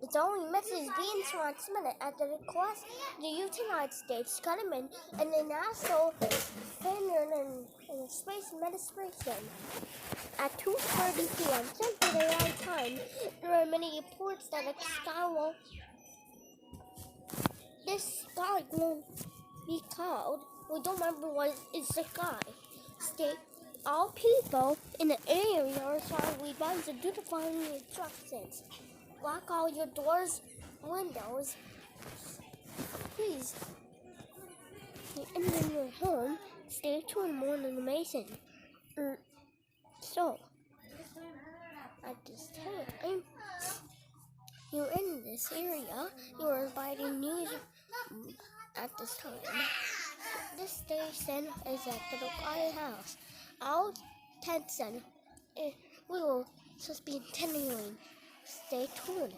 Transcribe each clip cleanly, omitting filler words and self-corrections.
It's only message being transmitted at the request of the United States government and the National Finland and Space Administration. At 2:30 p.m. Central Daylight Time, there are many reports that this sky won't be cloud. We don't remember what is the sky. All people in the area are strongly advised to do the following instructions. Lock all your doors, windows. Please, and in your home, stay tuned more information. So, at this time, you're in this area, you are inviting news at this time. This station is at the Local House. All attention, we will just be continuing. Stay tuned.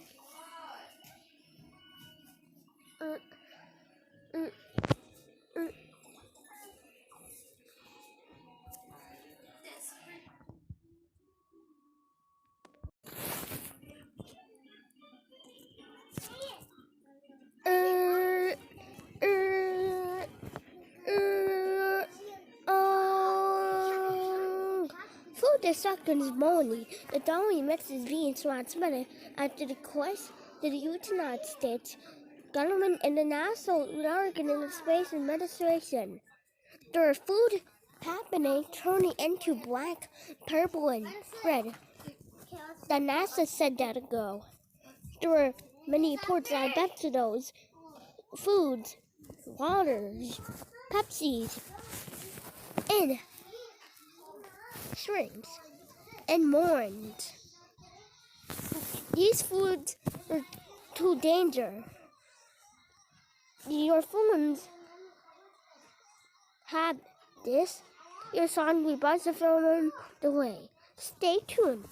For the second morning, the following message being transmitted at the request of the United States government and the National Oregon and Space Administration. There are food happening turning into black, purple, and red. The NASA said that ago. There are many reports that I bet to those foods, waters, Pepsis, and shrimps, and more. These foods are too dangerous. Your phones have this. Your song will buzz the phone the way. Stay tuned.